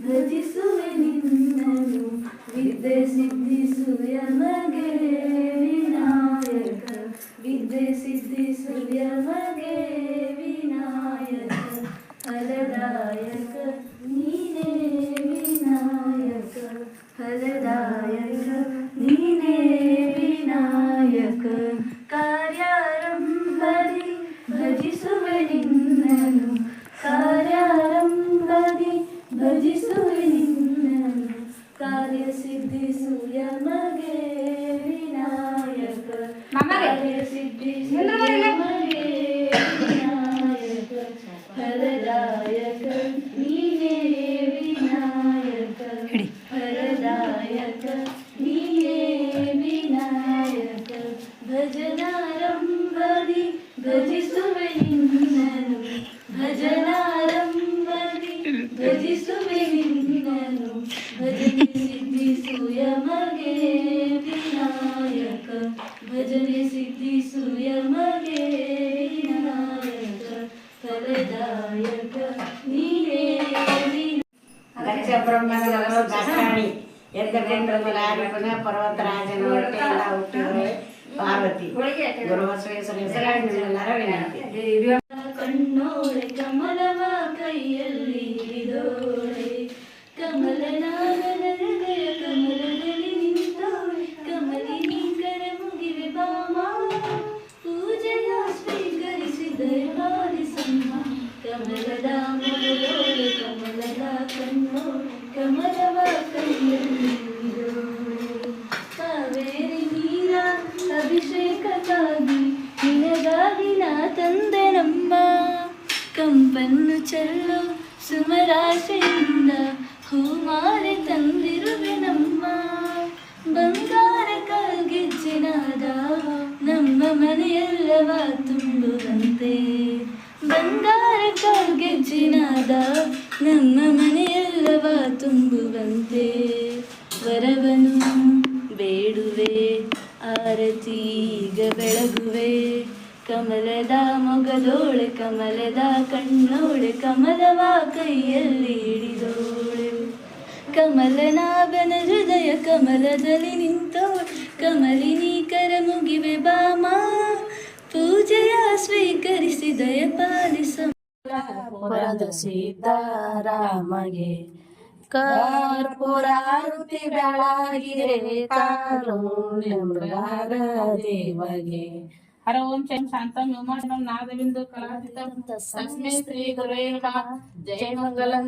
ಭಜಿಸುವೆ ನಿನ್ನನು ವಿದ್ಯೆ ಸಿದ್ಧಿಸು ಯಮಗೆ ವಿನಾಯಕ ವಿದ್ಯೆ ಸಿದ್ಧಿಸು ಯಮಗೆ ವಿನಾಯಕ ಫಲದಾಯಕ ನೀನೇ ವಿನಾಯಕ ಫಲದಾಯಕ ನೀನೇ ವಿನಾಯಕ ಕಾರ್ಯಾರಂಭದಿ ಭಜಿಸುವೆ ನಿನ್ನನು ಕಾರ್ಯಾರಂಭದಿ ಭಜಿಸುವೆ ನಿನ್ನನು ಕಾರ್ಯ ಸಿದ್ಧಿಸು ಯಮಗೆ ವಿನಾಯಕ ಕಾರ್ಯ ಸಿದ್ಧಿಸು ಯಮಗೆ ವಿನಾಯಕ ಫಲದಾಯಕ ನೀನೇ ವಿನಾಯಕ ಫಲದಾಯಕ ನೀನೇ ವಿನಾಯಕ ಭಜನಾರಂಭದಿ ಭಜಿಸುವೆ ನಿನ್ನನು ಭಜನಾರಂಭದಿ ಭಜಿಸುವೆ ನಿನ್ನನು ಭಜನೆ ಸಿದ್ಧಿಸು ಯಮಗೆ ವಿನಾಯಕ ಭಜನೆ ಸಿದ್ಧಿಸು ಯಮಗೆ ವಿನಾಯಕ ಫಲದಾಯಕ ನೀನೇ ದಕ್ಷ ಬ್ರಹ್ಮನ ದಾಸಾಣಿ ಎಂದೆಂದಲಾರಿಪನ ಪರ್ವತರಾಜನ ಹೊಟ್ಟೆಯಿಂದ ಹುಟ್ಟಿರುವೆ ಪಾರ್ವತಿ ಗುರು ಬಸವೇಶ್ವರ ಹೆಸರಿನೆಲ್ಲರ ವಿನಂತಿ. ಕಣ್ಣೋಳೆ ಕಮಲವ ಕೈಯಲ್ಲಿ ಹಿಡಿದೋಳೆ ಕಮಲನಾಗನ ಹೃದಯ ಕಮಲದಲ್ಲಿ ನಿಂತೋಳೆ ಕಮಲಿನಿ ಕರ ಮುಗಿವೆ ಬಾಮ ಪೂಜೆಯ ಸ್ವೀಕರಿಸಿದ ಪಾಲಿಸಮ್ಮ ಕಮಲದ ಮೊದಲೋಳೆ ಕಮಲದ ಕಣ್ಣೋಳೆ ಕಮಲವ ಕೈಯಲ್ಲಿ ಹಿಡಿದೋಳೆ ಕಾವೇರಿ ನೀರ ಅಭಿಷೇಕಕ್ಕಾಗಿ ನಿನಗಾಗಿ ನಾ ತಂದೆ ನಮ್ಮ ಕಂಪನ್ನು ಚೆಲ್ಲೋ ಸುಮರಾಶೆಯಿಂದ ಹೂಮಾಲೆ ತಂದಿರುವೆ ನಮ್ಮ ಬಂಗಾರ ಕಾಲ್ಗೆಜ್ಜಿನಾದ ನಮ್ಮ ಮನೆಯೆಲ್ಲವ ತುಂಬುವಂತೆ ಬಂಗಾರ ಕಾಲ್ಗೆಜ್ಜಿನಾದ ನಮ್ಮ ಮನೆಯೆಲ್ಲವ ತುಂಬುವಂತೆ ವರವನು ಬೇಡುವೆ ಆರತೀಗ ಬೆಳಗುವೆ ಕಮಲದ ಮೊಗದೋಳೆ ಕಮಲದ ಕಣ್ಣೋಳೆ ಕಮಲವ ಕೈಯಲ್ಲಿ ಹಿಡಿದೋಳೆ ಕಮಲನಾಭನ ಹೃದಯ ಕಮಲದಲ್ಲಿ ನಿಂತೋಳೆ ಕಮಲಿನಿ ಕರ ಮುಗಿವೆ ಬಾಮ ಪೂಜೆಯ ಸ್ವೀಕರಿಸಿ ದಯ ಪಾಲಿಸ ಪುರದ ಸೀತಾರಾಮಗೆ ಕರ್ಪೂರಾರುತಿ ಬೆಳಗಿರೆ ಕಾರುಣ್ಯಮೃಗಾರ ದೇವಗೆ ಹರ ಓಂ ಚೈಂ ಶಾಂತಂ ವ್ಯೋಮಾನಂ ನಾದಬಿಂದು ಕಲಾತೀತಂ ತಸ್ಮೈ ಶ್ರೀ ಗುರುವೇ ನಮಃ ಜೈ ಮಂಗಲಂ.